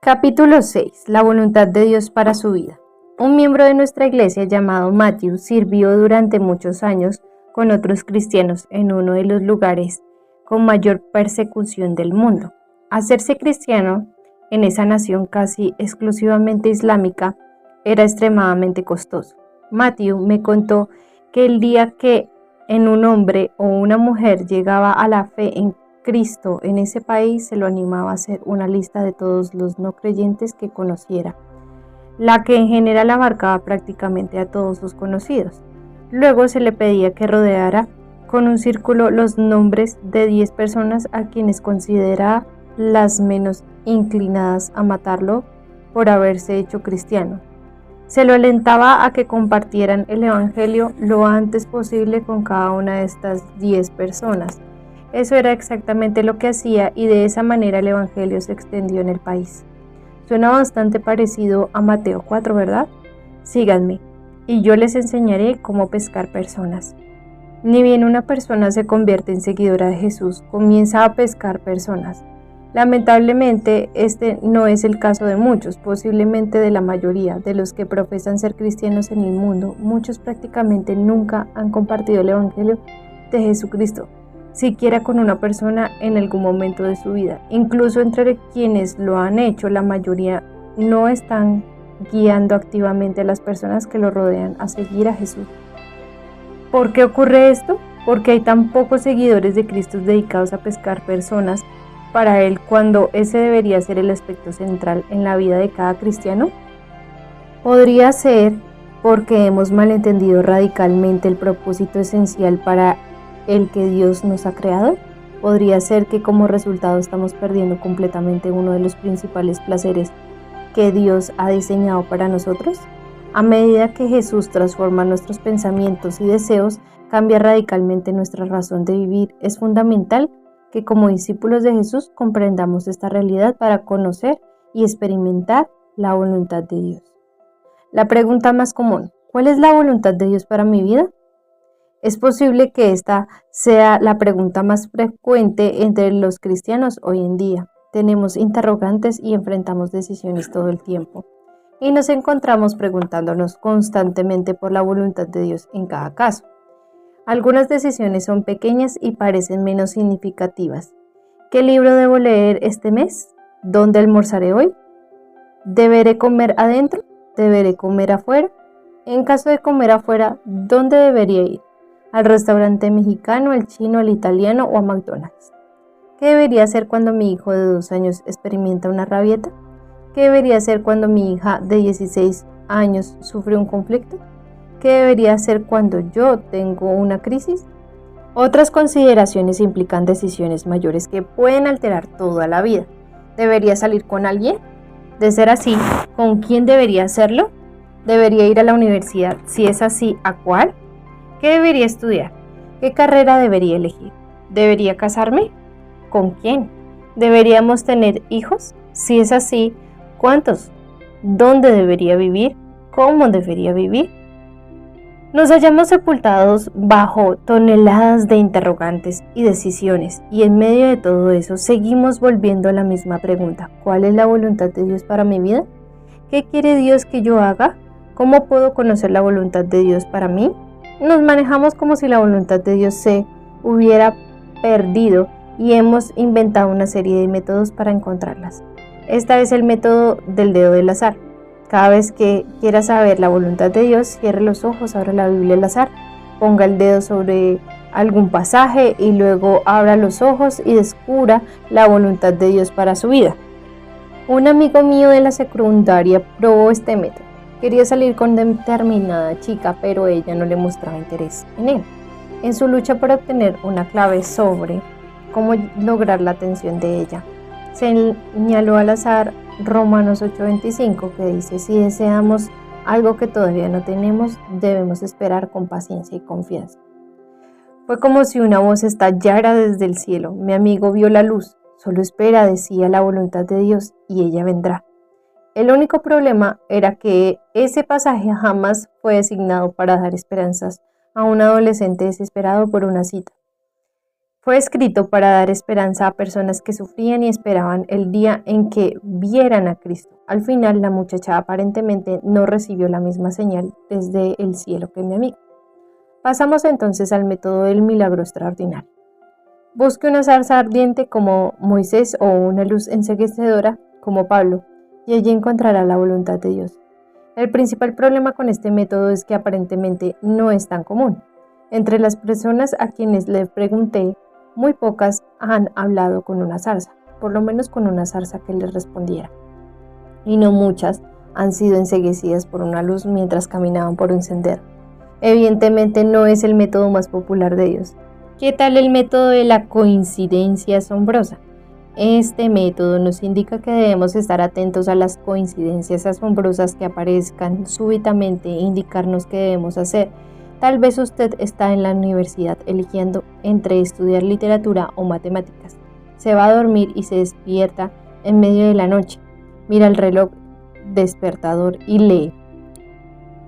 Capítulo 6. La voluntad de Dios para su vida. Un miembro de nuestra iglesia llamado Matthew sirvió durante muchos años con otros cristianos en uno de los lugares con mayor persecución del mundo. Hacerse cristiano en esa nación casi exclusivamente islámica era extremadamente costoso. Matthew me contó que el día que en un hombre o una mujer llegaba a la fe en Cristo en ese país, se lo animaba a hacer una lista de todos los no creyentes que conociera, la que en general abarcaba prácticamente a todos sus conocidos. Luego se le pedía que rodeara con un círculo los nombres de 10 personas a quienes consideraba las menos inclinadas a matarlo por haberse hecho cristiano. Se lo alentaba a que compartieran el evangelio lo antes posible con cada una de estas 10 personas. Eso era exactamente lo que hacía y de esa manera el evangelio se extendió en el país. Suena bastante parecido a Mateo 4, ¿verdad? Síganme, y yo les enseñaré cómo pescar personas. Ni bien una persona se convierte en seguidora de Jesús, comienza a pescar personas. Lamentablemente, este no es el caso de muchos, posiblemente de la mayoría de los que profesan ser cristianos en el mundo. Muchos prácticamente nunca han compartido el evangelio de Jesucristo, siquiera con una persona en algún momento de su vida. Incluso entre quienes lo han hecho, la mayoría no están guiando activamente a las personas que lo rodean a seguir a Jesús. ¿Por qué ocurre esto? Porque hay tan pocos seguidores de Cristo dedicados a pescar personas para Él, cuando ese debería ser el aspecto central en la vida de cada cristiano. Podría ser porque hemos malentendido radicalmente el propósito esencial para el que Dios nos ha creado. Podría ser que como resultado estamos perdiendo completamente uno de los principales placeres que Dios ha diseñado para nosotros. A medida que Jesús transforma nuestros pensamientos y deseos, cambia radicalmente nuestra razón de vivir. Es fundamental que como discípulos de Jesús comprendamos esta realidad para conocer y experimentar la voluntad de Dios. La pregunta más común: ¿cuál es la voluntad de Dios para mi vida? Es posible que esta sea la pregunta más frecuente entre los cristianos hoy en día. Tenemos interrogantes y enfrentamos decisiones todo el tiempo, y nos encontramos preguntándonos constantemente por la voluntad de Dios en cada caso. Algunas decisiones son pequeñas y parecen menos significativas. ¿Qué libro debo leer este mes? ¿Dónde almorzaré hoy? ¿Deberé comer adentro? ¿Deberé comer afuera? En caso de comer afuera, ¿dónde debería ir? ¿Al restaurante mexicano, al chino, al italiano o a McDonald's? ¿Qué debería hacer cuando mi hijo de 2 años experimenta una rabieta? ¿Qué debería hacer cuando mi hija de 16 años sufre un conflicto? ¿Qué debería hacer cuando yo tengo una crisis? Otras consideraciones implican decisiones mayores que pueden alterar toda la vida. ¿Debería salir con alguien? De ser así, ¿con quién debería hacerlo? ¿Debería ir a la universidad? Si es así, ¿a cuál? ¿Qué debería estudiar? ¿Qué carrera debería elegir? ¿Debería casarme? ¿Con quién? ¿Deberíamos tener hijos? Si es así, ¿cuántos? ¿Dónde debería vivir? ¿Cómo debería vivir? Nos hallamos sepultados bajo toneladas de interrogantes y decisiones, y en medio de todo eso seguimos volviendo a la misma pregunta: ¿cuál es la voluntad de Dios para mi vida? ¿Qué quiere Dios que yo haga? ¿Cómo puedo conocer la voluntad de Dios para mí? Nos manejamos como si la voluntad de Dios se hubiera perdido y hemos inventado una serie de métodos para encontrarlas. Esta es el método del dedo del azar. Cada vez que quiera saber la voluntad de Dios, cierre los ojos, abra la Biblia al azar, ponga el dedo sobre algún pasaje y luego abra los ojos y descubra la voluntad de Dios para su vida. Un amigo mío de la secundaria probó este método. Quería salir con determinada chica, pero ella no le mostraba interés en él. En su lucha por obtener una clave sobre cómo lograr la atención de ella, señaló al azar Romanos 8:25, que dice: si deseamos algo que todavía no tenemos, debemos esperar con paciencia y confianza. Fue como si una voz estallara desde el cielo. Mi amigo vio la luz. Solo espera, decía la voluntad de Dios, y ella vendrá. El único problema era que ese pasaje jamás fue designado para dar esperanzas a un adolescente desesperado por una cita. Fue escrito para dar esperanza a personas que sufrían y esperaban el día en que vieran a Cristo. Al final, la muchacha aparentemente no recibió la misma señal desde el cielo que mi amiga. Pasamos entonces al método del milagro extraordinario. Busque una zarza ardiente como Moisés o una luz enceguecedora como Pablo, y allí encontrará la voluntad de Dios. El principal problema con este método es que aparentemente no es tan común. Entre las personas a quienes le pregunté, muy pocas han hablado con una zarza, por lo menos con una zarza que les respondiera. Y no muchas han sido enceguecidas por una luz mientras caminaban por un sendero. Evidentemente no es el método más popular de ellos. ¿Qué tal el método de la coincidencia asombrosa? Este método nos indica que debemos estar atentos a las coincidencias asombrosas que aparezcan súbitamente e indicarnos qué debemos hacer. Tal vez usted está en la universidad eligiendo entre estudiar literatura o matemáticas. Se va a dormir y se despierta en medio de la noche. Mira el reloj despertador y lee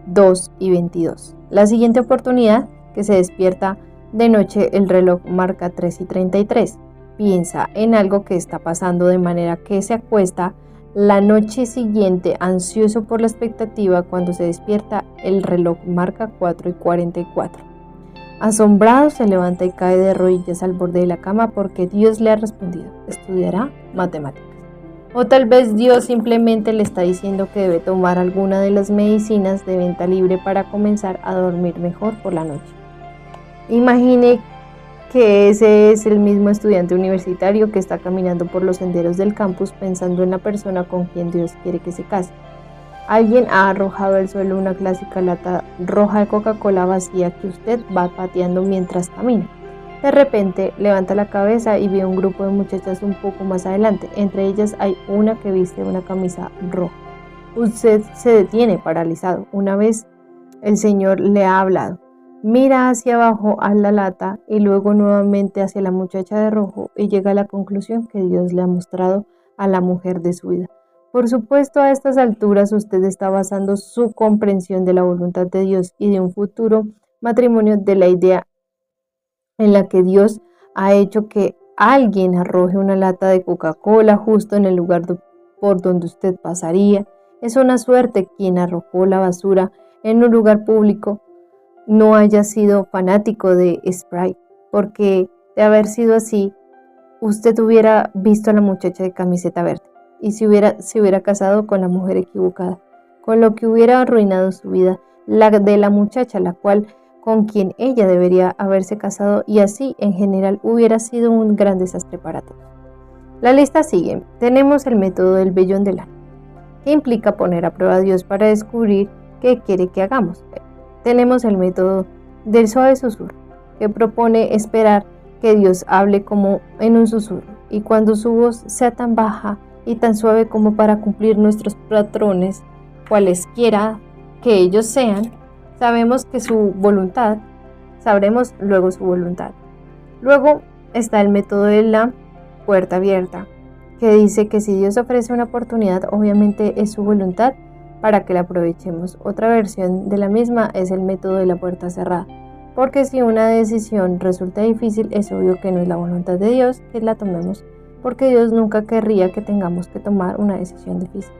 2:22. La siguiente oportunidad que se despierta de noche, el reloj marca 3:33. Piensa en algo que está pasando de manera que se acuesta la noche siguiente ansioso por la expectativa. Cuando se despierta, el reloj marca 4:44. Asombrado se levanta y cae de rodillas al borde de la cama porque Dios le ha respondido: estudiará matemáticas. O tal vez Dios simplemente le está diciendo que debe tomar alguna de las medicinas de venta libre para comenzar a dormir mejor por la noche. Imagine que ese es el mismo estudiante universitario que está caminando por los senderos del campus pensando en la persona con quien Dios quiere que se case. Alguien ha arrojado al suelo una clásica lata roja de Coca-Cola vacía que usted va pateando mientras camina. De repente levanta la cabeza y ve un grupo de muchachas un poco más adelante. Entre ellas hay una que viste una camisa roja. Usted se detiene paralizado. Una vez el Señor le ha hablado. Mira hacia abajo a la lata y luego nuevamente hacia la muchacha de rojo y llega a la conclusión que Dios le ha mostrado a la mujer de su vida. Por supuesto, a estas alturas usted está basando su comprensión de la voluntad de Dios y de un futuro matrimonio de la idea en la que Dios ha hecho que alguien arroje una lata de Coca-Cola justo en el lugar por donde usted pasaría. Es una suerte quien arrojó la basura en un lugar público no haya sido fanático de Sprite, porque de haber sido así, usted hubiera visto a la muchacha de camiseta verde y se hubiera casado con la mujer equivocada, con lo que hubiera arruinado su vida, la de la muchacha, la cual con quien ella debería haberse casado, y así en general hubiera sido un gran desastre para todos. La lista sigue. Tenemos el método del vellón del alma, que implica poner a prueba a Dios para descubrir qué quiere que hagamos. Tenemos el método del suave susurro, que propone esperar que Dios hable como en un susurro, y cuando su voz sea tan baja y tan suave como para cumplir nuestros patrones, cualesquiera que ellos sean, sabremos luego su voluntad. Luego está el método de la puerta abierta, que dice que si Dios ofrece una oportunidad, obviamente es su voluntad para que la aprovechemos. Otra versión de la misma es el método de la puerta cerrada, porque si una decisión resulta difícil, es obvio que no es la voluntad de Dios que la tomemos, porque Dios nunca querría que tengamos que tomar una decisión difícil.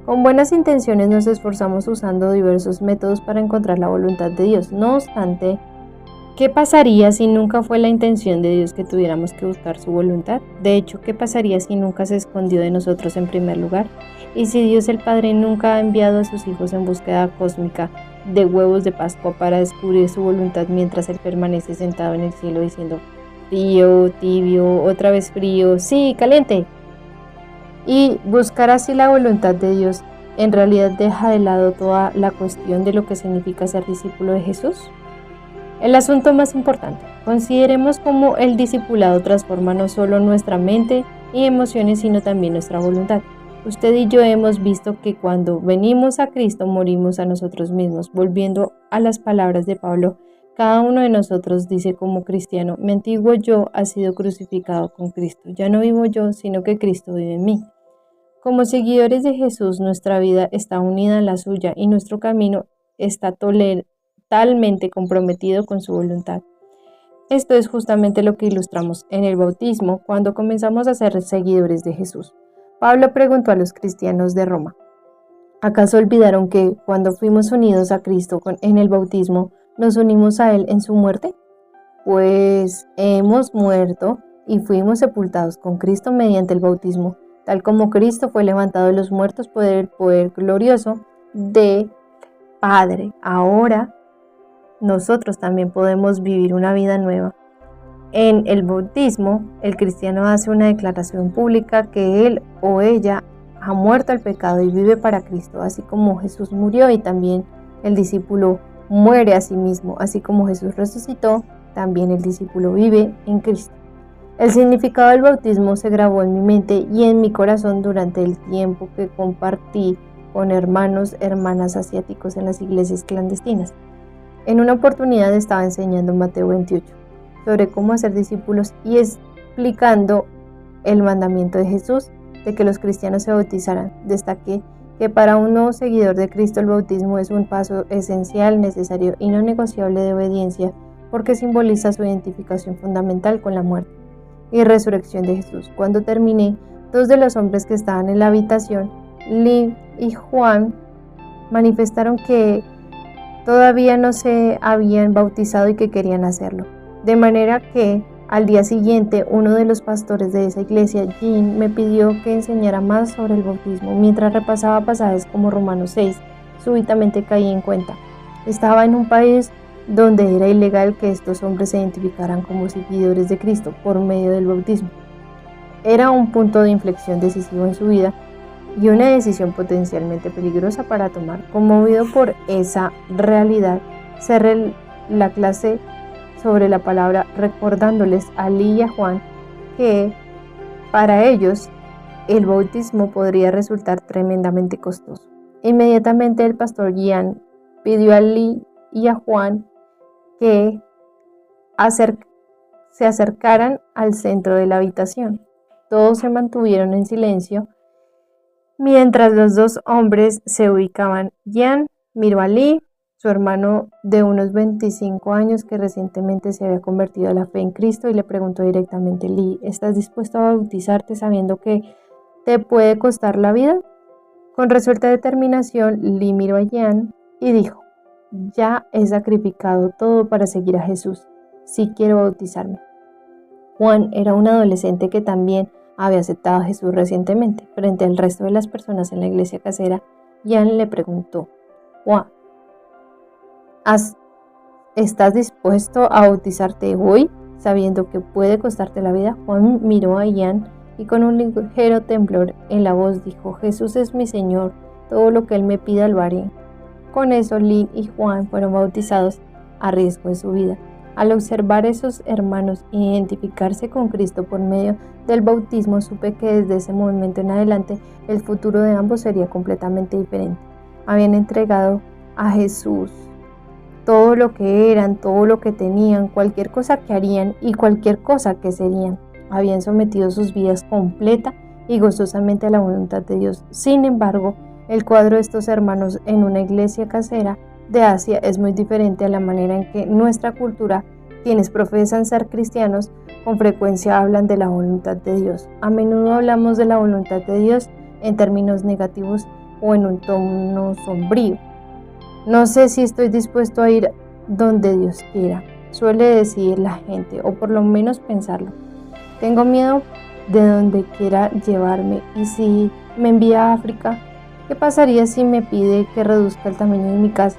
Con buenas intenciones nos esforzamos usando diversos métodos para encontrar la voluntad de Dios. No obstante, ¿qué pasaría si nunca fue la intención de Dios que tuviéramos que buscar su voluntad? De hecho, ¿qué pasaría si nunca se escondió de nosotros en primer lugar? Y si Dios el Padre nunca ha enviado a sus hijos en búsqueda cósmica de huevos de Pascua para descubrir su voluntad mientras Él permanece sentado en el cielo diciendo: frío, tibio, otra vez frío, sí, caliente? Y buscar así la voluntad de Dios en realidad deja de lado toda la cuestión de lo que significa ser discípulo de Jesús. El asunto más importante, consideremos cómo el discipulado transforma no solo nuestra mente y emociones, sino también nuestra voluntad. Usted y yo hemos visto que cuando venimos a Cristo morimos a nosotros mismos. Volviendo a las palabras de Pablo, cada uno de nosotros dice como cristiano: mi antiguo yo ha sido crucificado con Cristo. Ya no vivo yo, sino que Cristo vive en mí. Como seguidores de Jesús, nuestra vida está unida a la suya y nuestro camino está totalmente comprometido con su voluntad. Esto es justamente lo que ilustramos en el bautismo cuando comenzamos a ser seguidores de Jesús. Pablo preguntó a los cristianos de Roma: ¿acaso olvidaron que cuando fuimos unidos a Cristo en el bautismo, nos unimos a Él en su muerte? Pues hemos muerto y fuimos sepultados con Cristo mediante el bautismo, tal como Cristo fue levantado de los muertos por el poder glorioso de Padre. Ahora nosotros también podemos vivir una vida nueva. En el bautismo, el cristiano hace una declaración pública que él o ella ha muerto al pecado y vive para Cristo, así como Jesús murió, y también el discípulo muere a sí mismo, así como Jesús resucitó, también el discípulo vive en Cristo. El significado del bautismo se grabó en mi mente y en mi corazón durante el tiempo que compartí con hermanas asiáticos en las iglesias clandestinas. En una oportunidad estaba enseñando Mateo 28 sobre cómo hacer discípulos y explicando el mandamiento de Jesús de que los cristianos se bautizaran. Destaqué que para un nuevo seguidor de Cristo el bautismo es un paso esencial, necesario y no negociable de obediencia, porque simboliza su identificación fundamental con la muerte y resurrección de Jesús. Cuando terminé, dos de los hombres que estaban en la habitación, Lee y Juan, manifestaron que todavía no se habían bautizado y que querían hacerlo. De manera que al día siguiente uno de los pastores de esa iglesia, Jin, me pidió que enseñara más sobre el bautismo. Mientras repasaba pasajes como Romanos 6, súbitamente caí en cuenta. Estaba en un país donde era ilegal que estos hombres se identificaran como seguidores de Cristo por medio del bautismo. Era un punto de inflexión decisivo en su vida y una decisión potencialmente peligrosa para tomar. Conmovido por esa realidad, cerré la clase sobre la palabra recordándoles a Lee y a Juan que para ellos el bautismo podría resultar tremendamente costoso. Inmediatamente el pastor Gian pidió a Lee y a Juan que se acercaran al centro de la habitación. Todos se mantuvieron en silencio mientras los dos hombres se ubicaban. Gian miró a Lee, su hermano de unos 25 años que recientemente se había convertido a la fe en Cristo, y le preguntó directamente: Lee, ¿estás dispuesto a bautizarte sabiendo que te puede costar la vida? Con resuelta determinación, Lee miró a Gian y dijo: ya he sacrificado todo para seguir a Jesús. Sí quiero bautizarme. Juan era un adolescente que también había aceptado a Jesús recientemente. Frente al resto de las personas en la iglesia casera, Gian le preguntó: Juan, ¿estás dispuesto a bautizarte hoy, sabiendo que puede costarte la vida? Juan miró a Gian y con un ligero temblor en la voz dijo: Jesús es mi Señor, todo lo que Él me pida lo haré. Con eso, Lee y Juan fueron bautizados a riesgo de su vida. Al observar a esos hermanos identificarse con Cristo por medio del bautismo, supe que desde ese momento en adelante el futuro de ambos sería completamente diferente. Habían entregado a Jesús todo lo que eran, todo lo que tenían, cualquier cosa que harían y cualquier cosa que serían. Habían sometido sus vidas completa y gozosamente a la voluntad de Dios. Sin embargo, el cuadro de estos hermanos en una iglesia casera de Asia es muy diferente a la manera en que nuestra cultura, quienes profesan ser cristianos, con frecuencia hablan de la voluntad de Dios. A menudo hablamos de la voluntad de Dios en términos negativos o en un tono sombrío. No sé si estoy dispuesto a ir donde Dios quiera, suele decir la gente, o por lo menos pensarlo. Tengo miedo de donde quiera llevarme, y si me envía a África, ¿qué pasaría si me pide que reduzca el tamaño de mi casa?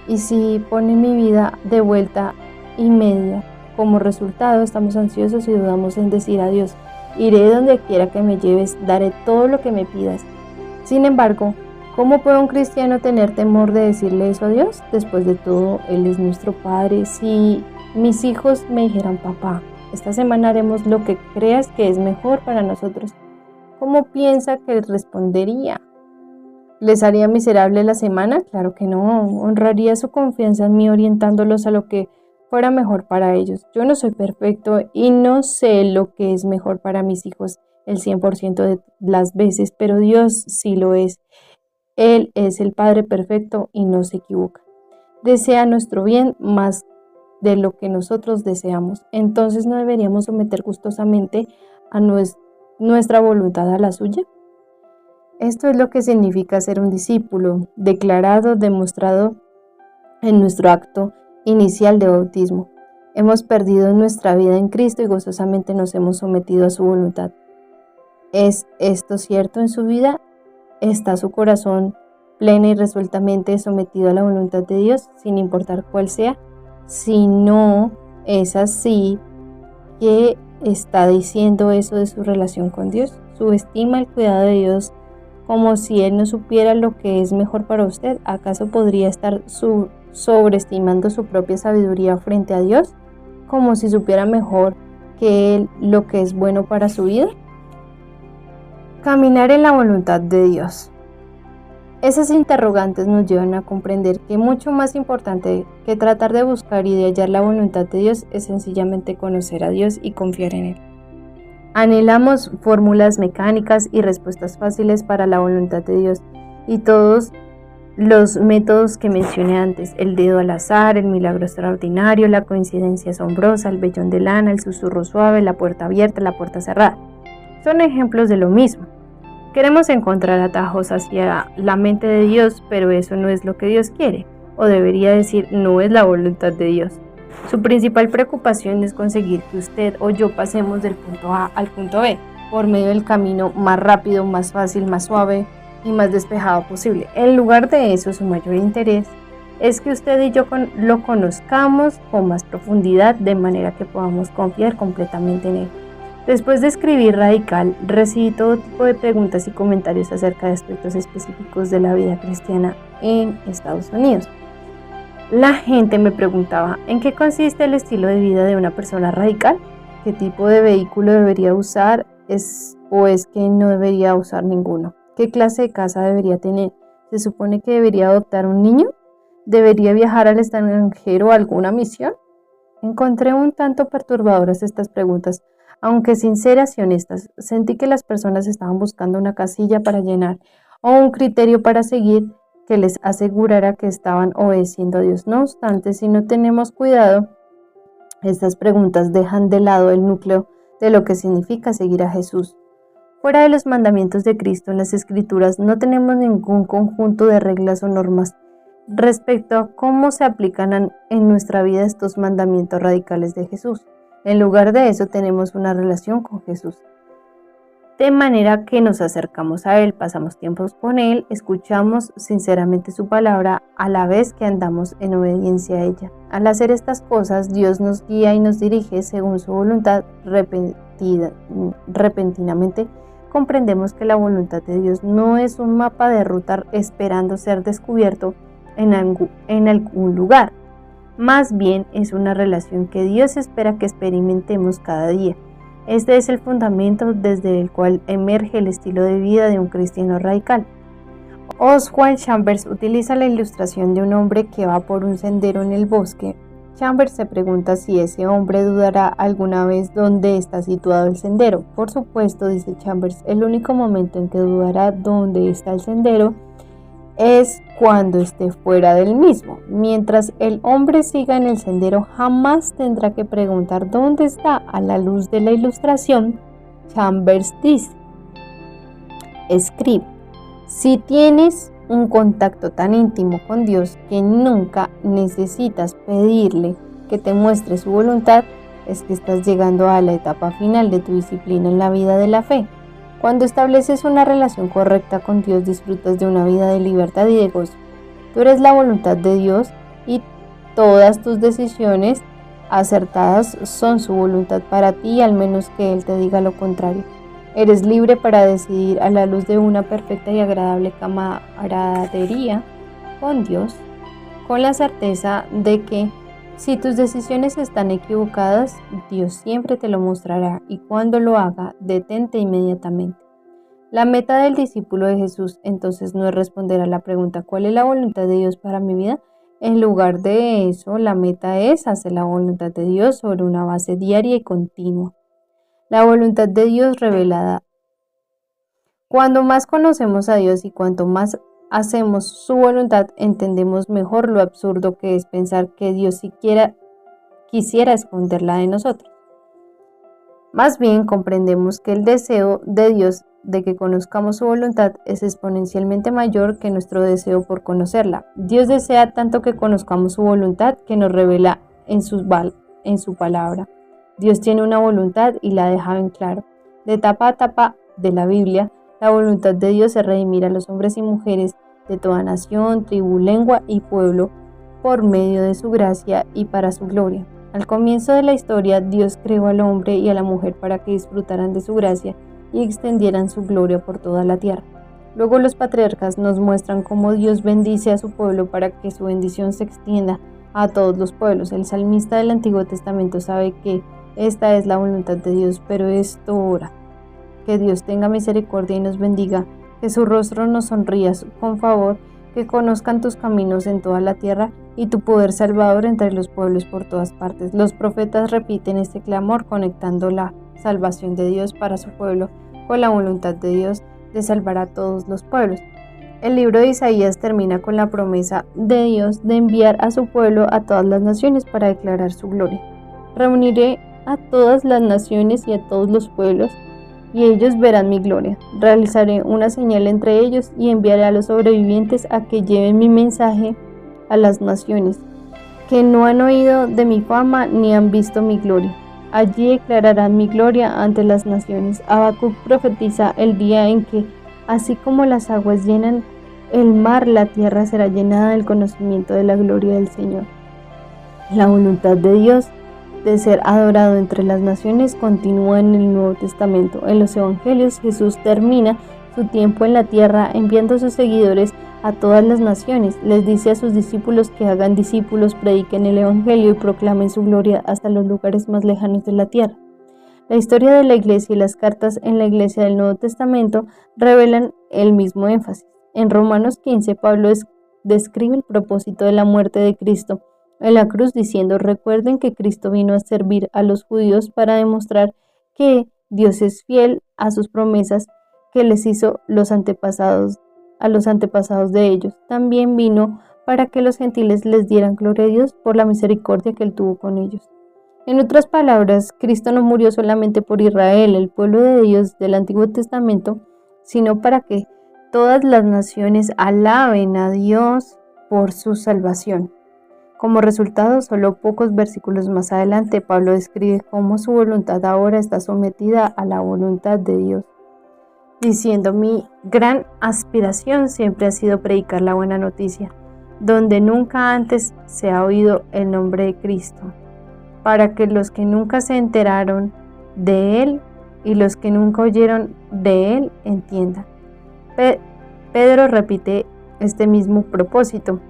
¿Y si pone mi vida de vuelta y media? Como resultado, estamos ansiosos y dudamos en decir a Dios: iré donde quiera que me lleves, daré todo lo que me pidas. Sin embargo, ¿cómo puede un cristiano tener temor de decirle eso a Dios? Después de todo, Él es nuestro Padre. Si mis hijos me dijeran: papá, esta semana haremos lo que creas que es mejor para nosotros, ¿cómo piensa que respondería? ¿Les haría miserable la semana? Claro que no. Honraría su confianza en mí orientándolos a lo que fuera mejor para ellos. Yo no soy perfecto y no sé lo que es mejor para mis hijos el 100% de las veces, pero Dios sí lo es. Él es el Padre perfecto y no se equivoca. Desea nuestro bien más de lo que nosotros deseamos. Entonces, ¿no deberíamos someter gustosamente a nuestra voluntad a la suya? Esto es lo que significa ser un discípulo, declarado, demostrado en nuestro acto inicial de bautismo. Hemos perdido nuestra vida en Cristo y gozosamente nos hemos sometido a su voluntad. ¿Es esto cierto en su vida? ¿Está su corazón plena y resueltamente sometido a la voluntad de Dios, sin importar cuál sea? Si no es así, ¿qué está diciendo eso de su relación con Dios? ¿Subestima el cuidado de Dios como si Él no supiera lo que es mejor para usted? ¿Acaso podría estar sobreestimando su propia sabiduría frente a Dios, como si supiera mejor que Él lo que es bueno para su vida? Caminar en la voluntad de Dios. Esas interrogantes nos llevan a comprender que mucho más importante que tratar de buscar y de hallar la voluntad de Dios es sencillamente conocer a Dios y confiar en Él. Anhelamos fórmulas mecánicas y respuestas fáciles para la voluntad de Dios, y todos los métodos que mencioné antes, el dedo al azar, el milagro extraordinario, la coincidencia asombrosa, el vellón de lana, el susurro suave, la puerta abierta, la puerta cerrada, son ejemplos de lo mismo. Queremos encontrar atajos hacia la mente de Dios, pero eso no es lo que Dios quiere, o debería decir, no es la voluntad de Dios. Su principal preocupación es conseguir que usted o yo pasemos del punto A al punto B, por medio del camino más rápido, más fácil, más suave y más despejado posible. En lugar de eso, su mayor interés es que usted y yo lo conozcamos con más profundidad, de manera que podamos confiar completamente en Él. Después de escribir Radical, recibí todo tipo de preguntas y comentarios acerca de aspectos específicos de la vida cristiana en Estados Unidos. La gente me preguntaba, ¿en qué consiste el estilo de vida de una persona radical? ¿Qué tipo de vehículo debería usar? ¿Es que no debería usar ninguno? ¿Qué clase de casa debería tener? ¿Se supone que debería adoptar un niño? ¿Debería viajar al extranjero a alguna misión? Encontré un tanto perturbadoras estas preguntas. Aunque sinceras y honestas, sentí que las personas estaban buscando una casilla para llenar o un criterio para seguir que les asegurara que estaban obedeciendo a Dios. No obstante, si no tenemos cuidado, estas preguntas dejan de lado el núcleo de lo que significa seguir a Jesús. Fuera de los mandamientos de Cristo en las Escrituras, no tenemos ningún conjunto de reglas o normas respecto a cómo se aplican en nuestra vida estos mandamientos radicales de Jesús. En lugar de eso, tenemos una relación con Jesús, de manera que nos acercamos a Él, pasamos tiempos con Él, escuchamos sinceramente su palabra, a la vez que andamos en obediencia a ella. Al hacer estas cosas, Dios nos guía y nos dirige según su voluntad. Repentinamente comprendemos que la voluntad de Dios no es un mapa de ruta esperando ser descubierto en algún lugar. Más bien es una relación que Dios espera que experimentemos cada día. Este es el fundamento desde el cual emerge el estilo de vida de un cristiano radical. Oswald Chambers utiliza la ilustración de un hombre que va por un sendero en el bosque. Chambers se pregunta si ese hombre dudará alguna vez dónde está situado el sendero. Por supuesto, dice Chambers, el único momento en que dudará dónde está el sendero es cuando esté fuera del mismo. Mientras el hombre siga en el sendero, jamás tendrá que preguntar dónde está. A la luz de la ilustración, Chambers dice, escribe, si tienes un contacto tan íntimo con Dios que nunca necesitas pedirle que te muestre su voluntad, es que estás llegando a la etapa final de tu disciplina en la vida de la fe. Cuando estableces una relación correcta con Dios, disfrutas de una vida de libertad y de gozo. Tú eres la voluntad de Dios y todas tus decisiones acertadas son su voluntad para ti, al menos que Él te diga lo contrario. Eres libre para decidir a la luz de una perfecta y agradable camaradería con Dios, con la certeza de que si tus decisiones están equivocadas, Dios siempre te lo mostrará, y cuando lo haga, detente inmediatamente. La meta del discípulo de Jesús entonces no es responder a la pregunta ¿cuál es la voluntad de Dios para mi vida? En lugar de eso, la meta es hacer la voluntad de Dios sobre una base diaria y continua. La voluntad de Dios revelada. Cuando más conocemos a Dios y cuanto más hacemos su voluntad, entendemos mejor lo absurdo que es pensar que Dios siquiera quisiera esconderla de nosotros. Más bien comprendemos que el deseo de Dios de que conozcamos su voluntad es exponencialmente mayor que nuestro deseo por conocerla. Dios desea tanto que conozcamos su voluntad que nos revela en su palabra. Dios tiene una voluntad y la deja en claro. De tapa a tapa de la Biblia, la voluntad de Dios es redimir a los hombres y mujeres de toda nación, tribu, lengua y pueblo por medio de su gracia y para su gloria. Al comienzo de la historia, Dios creó al hombre y a la mujer para que disfrutaran de su gracia y extendieran su gloria por toda la tierra. Luego los patriarcas nos muestran cómo Dios bendice a su pueblo para que su bendición se extienda a todos los pueblos. El salmista del Antiguo Testamento sabe que esta es la voluntad de Dios, pero es tu hora. Que Dios tenga misericordia y nos bendiga, que su rostro nos sonría con favor, que conozcan tus caminos en toda la tierra y tu poder salvador entre los pueblos por todas partes. Los profetas repiten este clamor conectando la salvación de Dios para su pueblo con la voluntad de Dios de salvar a todos los pueblos. El libro de Isaías termina con la promesa de Dios de enviar a su pueblo a todas las naciones para declarar su gloria. Reuniré a todas las naciones y a todos los pueblos, y ellos verán mi gloria. Realizaré una señal entre ellos y enviaré a los sobrevivientes a que lleven mi mensaje a las naciones, que no han oído de mi fama ni han visto mi gloria. Allí declararán mi gloria ante las naciones. Habacuc profetiza el día en que, así como las aguas llenan el mar, la tierra será llenada del conocimiento de la gloria del Señor. La voluntad de Dios de ser adorado entre las naciones continúa en el Nuevo Testamento. En los Evangelios, Jesús termina su tiempo en la tierra enviando a sus seguidores a todas las naciones. Les dice a sus discípulos que hagan discípulos, prediquen el Evangelio y proclamen su gloria hasta los lugares más lejanos de la tierra. La historia de la Iglesia y las cartas en la Iglesia del Nuevo Testamento revelan el mismo énfasis. En Romanos 15, Pablo describe el propósito de la muerte de Cristo en la cruz diciendo: recuerden que Cristo vino a servir a los judíos para demostrar que Dios es fiel a sus promesas que les hizo a los antepasados de ellos. También vino para que los gentiles les dieran gloria a Dios por la misericordia que Él tuvo con ellos. En otras palabras, Cristo no murió solamente por Israel, el pueblo de Dios del Antiguo Testamento, sino para que todas las naciones alaben a Dios por su salvación. Como resultado, solo pocos versículos más adelante, Pablo describe cómo su voluntad ahora está sometida a la voluntad de Dios, diciendo: mi gran aspiración siempre ha sido predicar la buena noticia, donde nunca antes se ha oído el nombre de Cristo, para que los que nunca se enteraron de Él y los que nunca oyeron de Él entiendan. Pedro repite este mismo propósito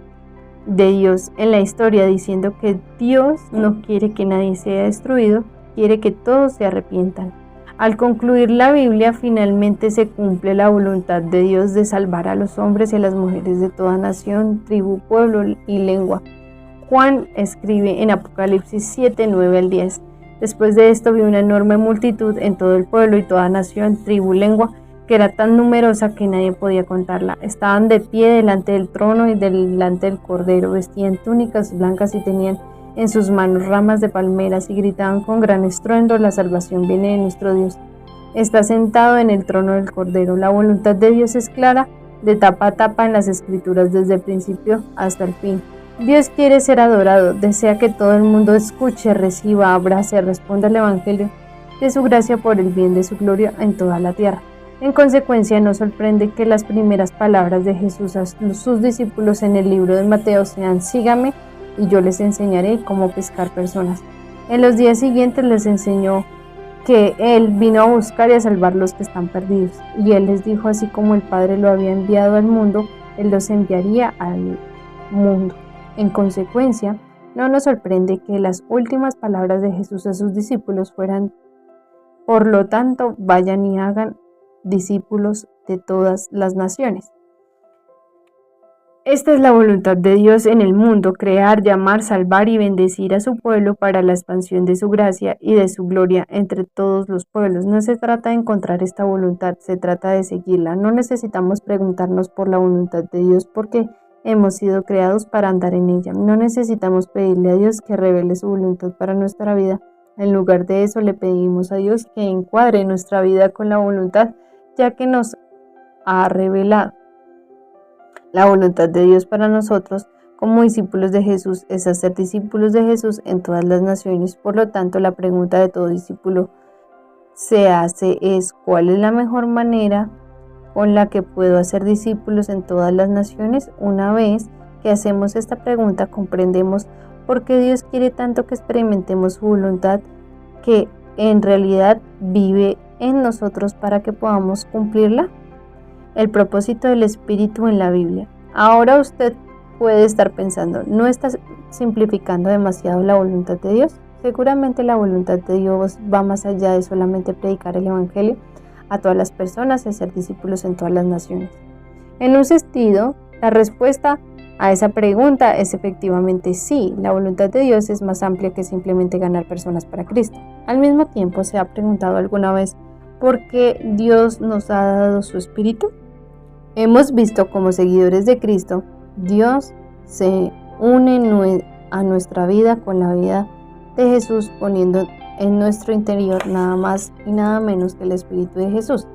de Dios en la historia, diciendo que Dios no quiere que nadie sea destruido, quiere que todos se arrepientan. Al concluir la Biblia, finalmente se cumple la voluntad de Dios de salvar a los hombres y a las mujeres de toda nación, tribu, pueblo y lengua. Juan escribe en Apocalipsis 7, 9 al 10: después de esto vi una enorme multitud en todo el pueblo y toda nación, tribu, lengua, que era tan numerosa que nadie podía contarla. Estaban de pie delante del trono y delante del Cordero, vestían túnicas blancas y tenían en sus manos ramas de palmeras y gritaban con gran estruendo: la salvación viene de nuestro Dios. Está sentado en el trono del Cordero. La voluntad de Dios es clara, de tapa a tapa en las Escrituras, desde el principio hasta el fin. Dios quiere ser adorado, desea que todo el mundo escuche, reciba, abrace, responda al Evangelio de su gracia por el bien de su gloria en toda la tierra. En consecuencia, no sorprende que las primeras palabras de Jesús a sus discípulos en el libro de Mateo sean: sígame y yo les enseñaré cómo pescar personas. En los días siguientes les enseñó que Él vino a buscar y a salvar los que están perdidos. Y Él les dijo: así como el Padre lo había enviado al mundo, Él los enviaría al mundo. En consecuencia, no nos sorprende que las últimas palabras de Jesús a sus discípulos fueran: por lo tanto, vayan y hagan discípulos de todas las naciones. Esta es la voluntad de Dios en el mundo: crear, llamar, salvar y bendecir a su pueblo para la expansión de su gracia y de su gloria entre todos los pueblos. No se trata de encontrar esta voluntad, se trata de seguirla. No necesitamos preguntarnos por la voluntad de Dios porque hemos sido creados para andar en ella. No necesitamos pedirle a Dios que revele su voluntad para nuestra vida. En lugar de eso, le pedimos a Dios que encuadre nuestra vida con la voluntad, ya que nos ha revelado. La voluntad de Dios para nosotros como discípulos de Jesús es hacer discípulos de Jesús en todas las naciones. Por lo tanto, la pregunta de todo discípulo se hace es: ¿cuál es la mejor manera con la que puedo hacer discípulos en todas las naciones? Una vez que hacemos esta pregunta, comprendemos por qué Dios quiere tanto que experimentemos su voluntad, que en realidad vive en nosotros para que podamos cumplirla. El propósito del Espíritu en la Biblia. Ahora usted puede estar pensando, ¿no estás simplificando demasiado la voluntad de Dios? Seguramente la voluntad de Dios va más allá de solamente predicar el Evangelio a todas las personas y hacer discípulos en todas las naciones. En un sentido, la respuesta a esa pregunta es efectivamente sí. La voluntad de Dios es más amplia que simplemente ganar personas para Cristo. Al mismo tiempo, ¿se ha preguntado alguna vez por qué Dios nos ha dado su Espíritu? Hemos visto como seguidores de Cristo, Dios se une a nuestra vida con la vida de Jesús, poniendo en nuestro interior nada más y nada menos que el Espíritu de Jesús.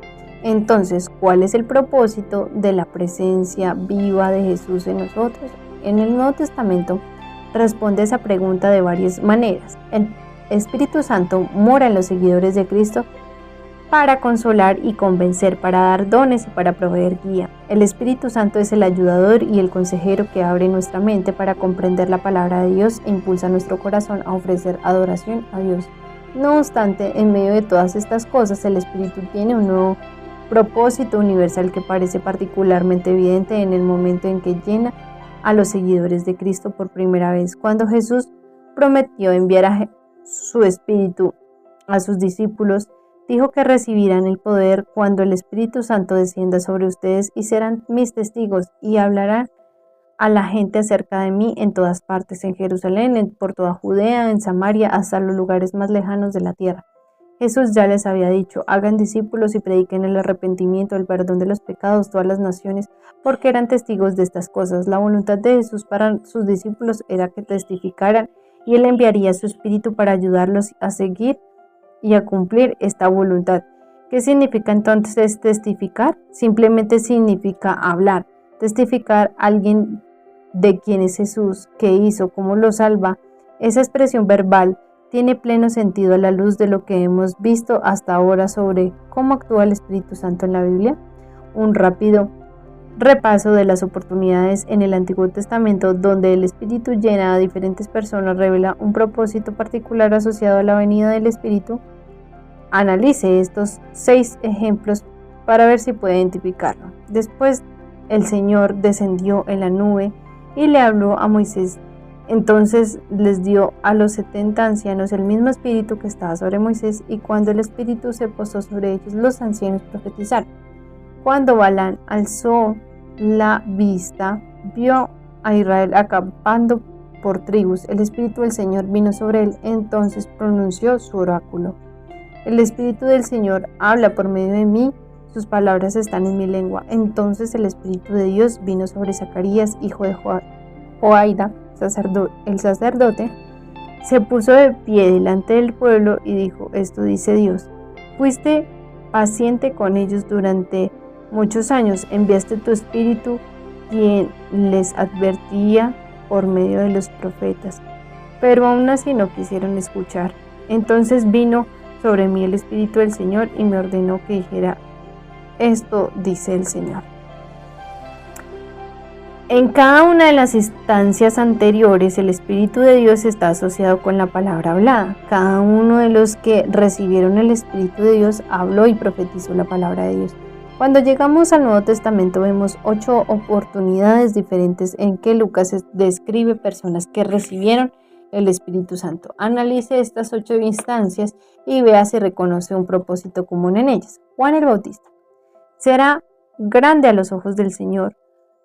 Entonces, ¿cuál es el propósito de la presencia viva de Jesús en nosotros? En el Nuevo Testamento responde a esa pregunta de varias maneras. El Espíritu Santo mora en los seguidores de Cristo para consolar y convencer, para dar dones y para proveer guía. El Espíritu Santo es el ayudador y el consejero que abre nuestra mente para comprender la palabra de Dios e impulsa nuestro corazón a ofrecer adoración a Dios. No obstante, en medio de todas estas cosas, el Espíritu tiene un nuevo propósito universal que parece particularmente evidente en el momento en que llena a los seguidores de Cristo por primera vez. Cuando Jesús prometió enviar a su Espíritu a sus discípulos, dijo que recibirán el poder cuando el Espíritu Santo descienda sobre ustedes y serán mis testigos y hablarán a la gente acerca de mí en todas partes, en Jerusalén, por toda Judea, en Samaria, hasta los lugares más lejanos de la tierra. Jesús ya les había dicho: hagan discípulos y prediquen el arrepentimiento, el perdón de los pecados, todas las naciones, porque eran testigos de estas cosas. La voluntad de Jesús para sus discípulos era que testificaran, y Él enviaría su Espíritu para ayudarlos a seguir y a cumplir esta voluntad. ¿Qué significa entonces testificar? Simplemente significa hablar. Testificar a alguien de quién es Jesús, qué hizo, cómo lo salva. Esa expresión verbal tiene pleno sentido a la luz de lo que hemos visto hasta ahora sobre cómo actúa el Espíritu Santo en la Biblia. Un rápido repaso de las oportunidades en el Antiguo Testamento donde el Espíritu llena a diferentes personas revela un propósito particular asociado a la venida del Espíritu. Analice estos 6 ejemplos para ver si puede identificarlo. Después el Señor descendió en la nube y le habló a Moisés. Entonces les dio a los 70 ancianos el mismo Espíritu que estaba sobre Moisés, y cuando el Espíritu se posó sobre ellos, los ancianos profetizaron. Cuando Balaam alzó la vista, vio a Israel acampando por tribus. El Espíritu del Señor vino sobre él, entonces pronunció su oráculo. El Espíritu del Señor habla por medio de mí, sus palabras están en mi lengua. Entonces el Espíritu de Dios vino sobre Zacarías, hijo de Joaida, el sacerdote. Se puso de pie delante del pueblo y dijo: esto dice Dios: fuiste paciente con ellos durante muchos años, enviaste tu Espíritu, quien les advertía por medio de los profetas, pero aún así no quisieron escuchar. Entonces vino sobre mí el Espíritu del Señor y me ordenó que dijera: esto dice el Señor. En cada una de las instancias anteriores, el Espíritu de Dios está asociado con la palabra hablada. Cada uno de los que recibieron el Espíritu de Dios habló y profetizó la palabra de Dios. Cuando llegamos al Nuevo Testamento vemos 8 oportunidades diferentes en que Lucas describe personas que recibieron el Espíritu Santo. Analice estas 8 instancias y vea si reconoce un propósito común en ellas. Juan el Bautista: será grande a los ojos del Señor.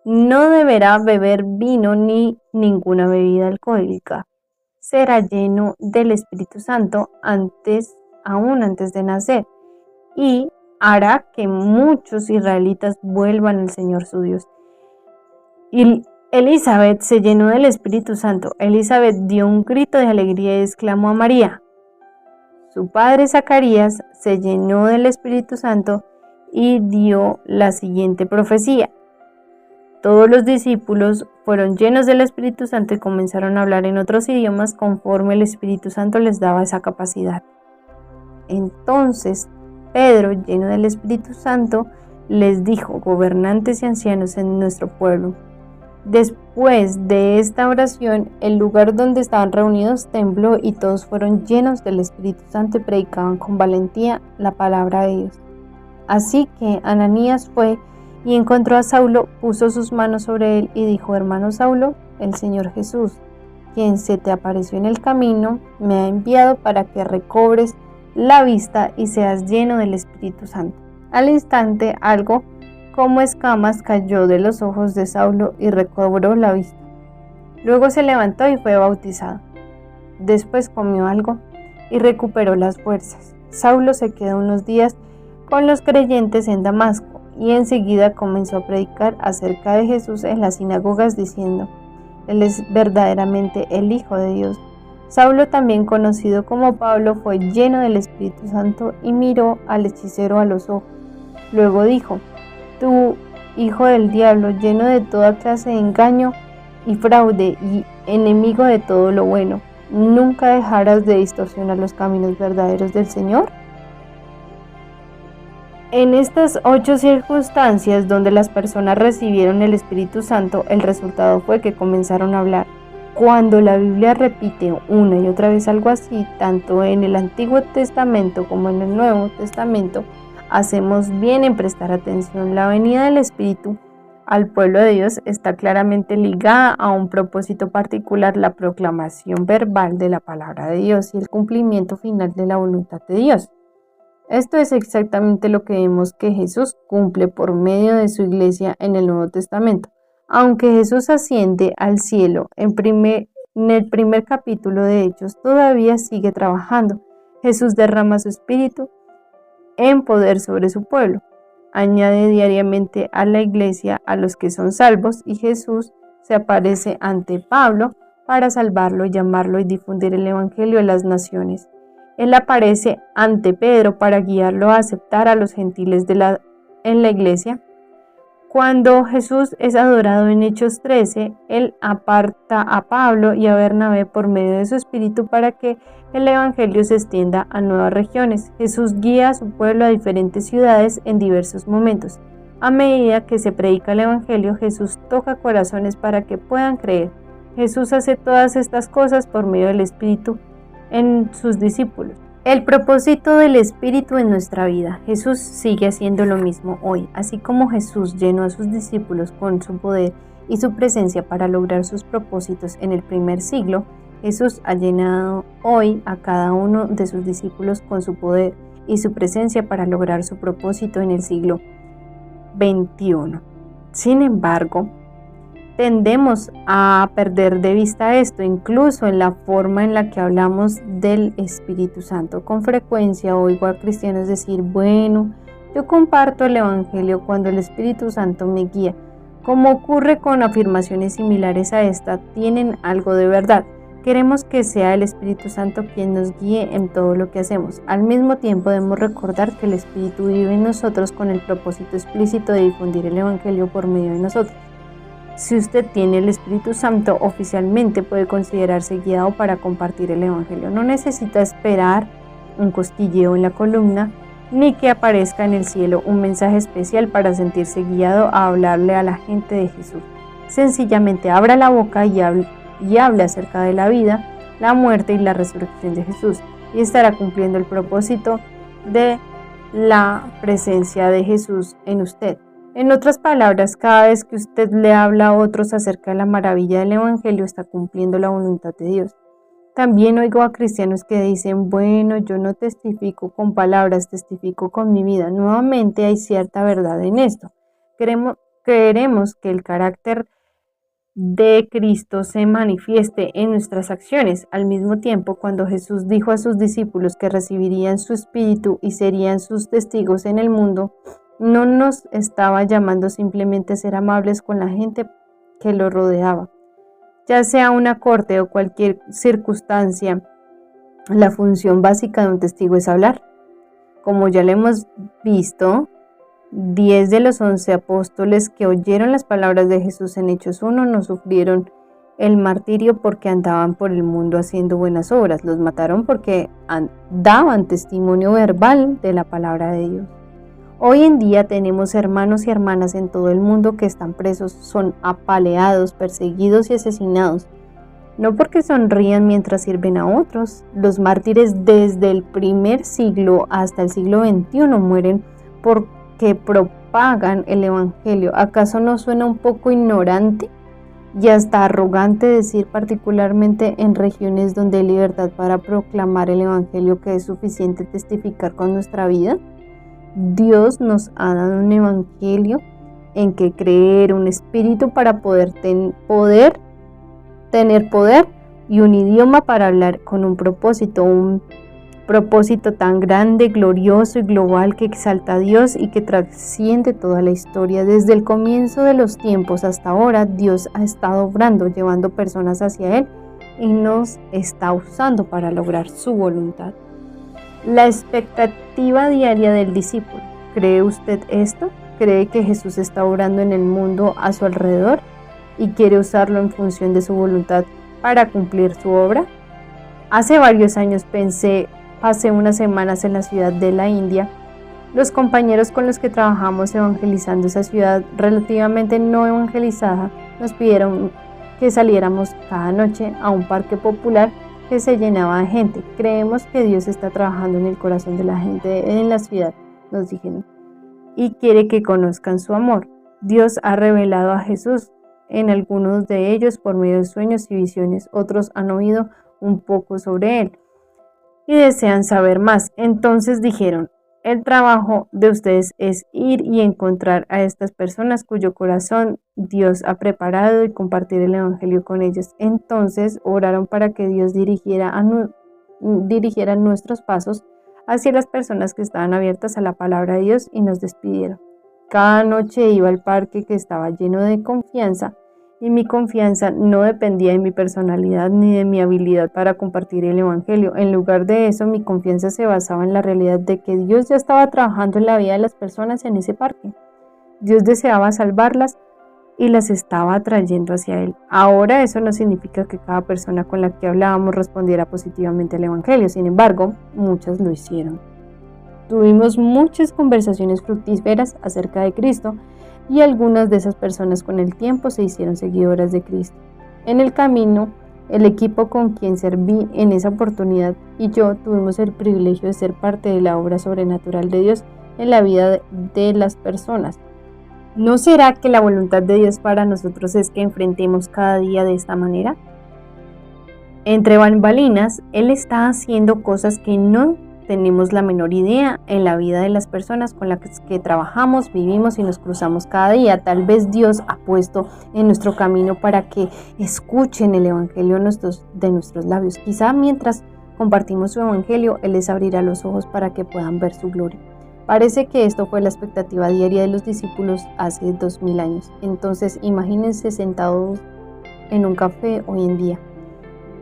No deberá beber vino ni ninguna bebida alcohólica. Será lleno del Espíritu Santo aún antes de nacer, y hará que muchos israelitas vuelvan al Señor su Dios. Y Elizabeth se llenó del Espíritu Santo. Elizabeth dio un grito de alegría y exclamó a María. Su padre Zacarías se llenó del Espíritu Santo y dio la siguiente profecía. Todos los discípulos fueron llenos del Espíritu Santo y comenzaron a hablar en otros idiomas conforme el Espíritu Santo les daba esa capacidad. Entonces Pedro, lleno del Espíritu Santo, les dijo: gobernantes y ancianos en nuestro pueblo. Después de esta oración, el lugar donde estaban reunidos tembló y todos fueron llenos del Espíritu Santo y predicaban con valentía la palabra de Dios. Así que Ananías fue y encontró a Saulo, puso sus manos sobre él y dijo: hermano Saulo, el Señor Jesús, quien se te apareció en el camino, me ha enviado para que recobres la vista y seas lleno del Espíritu Santo. Al instante, algo como escamas cayó de los ojos de Saulo y recobró la vista. Luego se levantó y fue bautizado. Después comió algo y recuperó las fuerzas. Saulo se quedó unos días con los creyentes en Damasco y enseguida comenzó a predicar acerca de Jesús en las sinagogas diciendo: Él es verdaderamente el Hijo de Dios. Saulo, también conocido como Pablo, fue lleno del Espíritu Santo y miró al hechicero a los ojos. Luego dijo: tú, hijo del diablo, lleno de toda clase de engaño y fraude y enemigo de todo lo bueno, ¿nunca dejarás de distorsionar los caminos verdaderos del Señor? En estas 8 circunstancias donde las personas recibieron el Espíritu Santo, el resultado fue que comenzaron a hablar. Cuando la Biblia repite una y otra vez algo así, tanto en el Antiguo Testamento como en el Nuevo Testamento, hacemos bien en prestar atención. La venida del Espíritu al pueblo de Dios está claramente ligada a un propósito particular: la proclamación verbal de la palabra de Dios y el cumplimiento final de la voluntad de Dios. Esto es exactamente lo que vemos que Jesús cumple por medio de su iglesia en el Nuevo Testamento. Aunque Jesús asciende al cielo en el primer capítulo de Hechos, todavía sigue trabajando. Jesús derrama su Espíritu en poder sobre su pueblo. Añade diariamente a la iglesia a los que son salvos y Jesús se aparece ante Pablo para salvarlo, llamarlo y difundir el Evangelio a las naciones. Él aparece ante Pedro para guiarlo a aceptar a los gentiles en la iglesia. Cuando Jesús es adorado en Hechos 13, Él aparta a Pablo y a Bernabé por medio de su Espíritu para que el Evangelio se extienda a nuevas regiones. Jesús guía a su pueblo a diferentes ciudades en diversos momentos. A medida que se predica el Evangelio, Jesús toca corazones para que puedan creer. Jesús hace todas estas cosas por medio del Espíritu en sus discípulos. El propósito del Espíritu en nuestra vida. Jesús sigue haciendo lo mismo hoy. Así como Jesús llenó a sus discípulos con su poder y su presencia para lograr sus propósitos en el primer siglo, Jesús ha llenado hoy a cada uno de sus discípulos con su poder y su presencia para lograr su propósito en el siglo XXI. Sin embargo, tendemos a perder de vista esto, incluso en la forma en la que hablamos del Espíritu Santo. Con frecuencia oigo a cristianos decir: bueno, yo comparto el Evangelio cuando el Espíritu Santo me guía. Como ocurre con afirmaciones similares a esta, tienen algo de verdad. Queremos que sea el Espíritu Santo quien nos guíe en todo lo que hacemos. Al mismo tiempo debemos recordar que el Espíritu vive en nosotros con el propósito explícito de difundir el Evangelio por medio de nosotros. Si usted tiene el Espíritu Santo, oficialmente puede considerarse guiado para compartir el Evangelio. No necesita esperar un cosquilleo en la columna, ni que aparezca en el cielo un mensaje especial para sentirse guiado a hablarle a la gente de Jesús. Sencillamente abra la boca y hable acerca de la vida, la muerte y la resurrección de Jesús, y estará cumpliendo el propósito de la presencia de Jesús en usted. En otras palabras, cada vez que usted le habla a otros acerca de la maravilla del Evangelio, está cumpliendo la voluntad de Dios. También oigo a cristianos que dicen: bueno, yo no testifico con palabras, testifico con mi vida. Nuevamente hay cierta verdad en esto. Queremos que el carácter de Cristo se manifieste en nuestras acciones. Al mismo tiempo, cuando Jesús dijo a sus discípulos que recibirían su Espíritu y serían sus testigos en el mundo, no nos estaba llamando simplemente a ser amables con la gente que lo rodeaba. Ya sea una corte o cualquier circunstancia, la función básica de un testigo es hablar. Como ya lo hemos visto, 10 de los 11 apóstoles que oyeron las palabras de Jesús en Hechos 1 no sufrieron el martirio porque andaban por el mundo haciendo buenas obras. Los mataron porque daban testimonio verbal de la palabra de Dios. Hoy en día tenemos hermanos y hermanas en todo el mundo que están presos, son apaleados, perseguidos y asesinados. No porque sonrían mientras sirven a otros. Los mártires desde el primer siglo hasta el siglo XXI mueren porque propagan el Evangelio. ¿Acaso no suena un poco ignorante y hasta arrogante decir, particularmente en regiones donde hay libertad para proclamar el Evangelio, que es suficiente testificar con nuestra vida? Dios nos ha dado un Evangelio en que creer, un espíritu para poder tener poder y un idioma para hablar, con un propósito tan grande, glorioso y global que exalta a Dios y que trasciende toda la historia. Desde el comienzo de los tiempos hasta ahora, Dios ha estado obrando, llevando personas hacia Él y nos está usando para lograr su voluntad. La expectativa diaria del discípulo. ¿Cree usted esto? ¿Cree que Jesús está obrando en el mundo a su alrededor y quiere usarlo en función de su voluntad para cumplir su obra? Hace varios años pasé unas semanas en la ciudad de la India. Los compañeros con los que trabajamos evangelizando esa ciudad relativamente no evangelizada nos pidieron que saliéramos cada noche a un parque popular que se llenaba de gente. Creemos que Dios está trabajando en el corazón de la gente en la ciudad, nos dijeron, y quiere que conozcan su amor. Dios ha revelado a Jesús en algunos de ellos por medio de sueños y visiones. Otros han oído un poco sobre Él y desean saber más. Entonces dijeron, el trabajo de ustedes es ir y encontrar a estas personas cuyo corazón Dios ha preparado y compartir el Evangelio con ellos. Entonces oraron para que Dios dirigiera nuestros pasos hacia las personas que estaban abiertas a la palabra de Dios y nos despidieron. Cada noche iba al parque que estaba lleno de confianza, y mi confianza no dependía de mi personalidad ni de mi habilidad para compartir el Evangelio. En lugar de eso, mi confianza se basaba en la realidad de que Dios ya estaba trabajando en la vida de las personas en ese parque. Dios deseaba salvarlas y las estaba atrayendo hacia Él. Ahora eso no significa que cada persona con la que hablábamos respondiera positivamente al Evangelio. Sin embargo, muchas lo hicieron. Tuvimos muchas conversaciones fructíferas acerca de Cristo, y algunas de esas personas con el tiempo se hicieron seguidoras de Cristo. En el camino, el equipo con quien serví en esa oportunidad y yo tuvimos el privilegio de ser parte de la obra sobrenatural de Dios en la vida de las personas. ¿No será que la voluntad de Dios para nosotros es que enfrentemos cada día de esta manera? Entre bambalinas, Él está haciendo cosas que no tenemos la menor idea en la vida de las personas con las que trabajamos, vivimos y nos cruzamos cada día. Tal vez Dios ha puesto en nuestro camino para que escuchen el Evangelio de nuestros labios. Quizá mientras compartimos su Evangelio, Él les abrirá los ojos para que puedan ver su gloria. Parece que esto fue la expectativa diaria de los discípulos hace 2000 años. Entonces, imagínense sentados en un café hoy en día.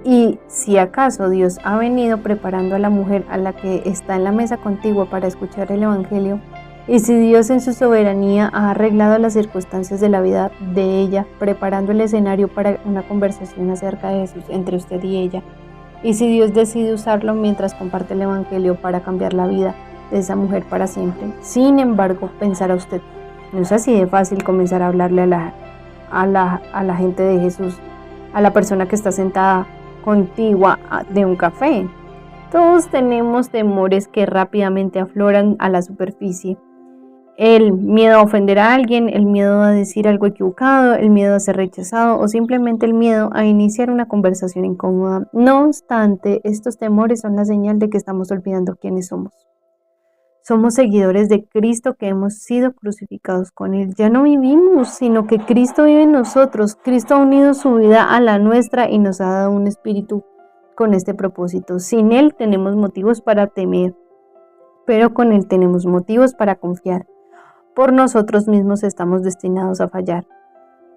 Y si acaso Dios ha venido preparando a la mujer a la que está en la mesa contigua para escuchar el Evangelio, y si Dios en su soberanía ha arreglado las circunstancias de la vida de ella, preparando el escenario para una conversación acerca de Jesús entre usted y ella, y si Dios decide usarlo mientras comparte el Evangelio para cambiar la vida de esa mujer para siempre, sin embargo, pensará usted, no es así de fácil comenzar a hablarle a la gente de Jesús, a la persona que está sentada contigua de un café. Todos tenemos temores que rápidamente afloran a la superficie. El miedo a ofender a alguien, el miedo a decir algo equivocado, el miedo a ser rechazado o simplemente el miedo a iniciar una conversación incómoda. No obstante, estos temores son la señal de que estamos olvidando quiénes somos. Somos seguidores de Cristo que hemos sido crucificados con Él. Ya no vivimos, sino que Cristo vive en nosotros. Cristo ha unido su vida a la nuestra y nos ha dado un espíritu con este propósito. Sin Él tenemos motivos para temer, pero con Él tenemos motivos para confiar. Por nosotros mismos estamos destinados a fallar.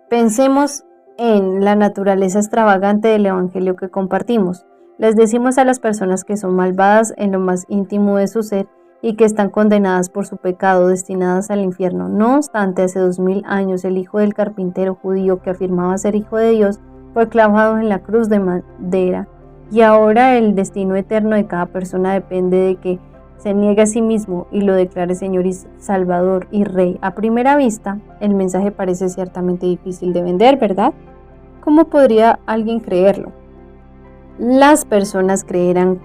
Pensemos en la naturaleza extravagante del Evangelio que compartimos. Les decimos a las personas que son malvadas en lo más íntimo de su ser y que están condenadas por su pecado, destinadas al infierno. No obstante, hace 2000 años el hijo del carpintero judío que afirmaba ser hijo de Dios fue clavado en la cruz de madera, y ahora el destino eterno de cada persona depende de que se niegue a sí mismo y lo declare Señor y Salvador y Rey. A primera vista, el mensaje parece ciertamente difícil de vender, ¿verdad? ¿Cómo podría alguien creerlo? Las personas creerán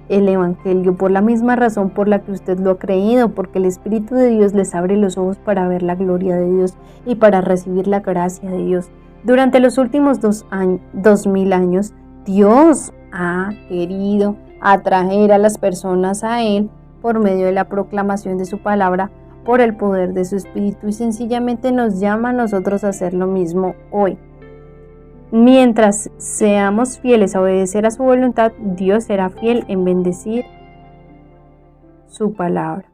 el Evangelio por la misma razón por la que usted lo ha creído, porque el Espíritu de Dios les abre los ojos para ver la gloria de Dios y para recibir la gracia de Dios. Durante los últimos 2000 años, Dios ha querido atraer a las personas a Él por medio de la proclamación de su palabra, por el poder de su Espíritu, y sencillamente nos llama a nosotros a hacer lo mismo hoy. Mientras seamos fieles a obedecer a su voluntad, Dios será fiel en bendecir su palabra.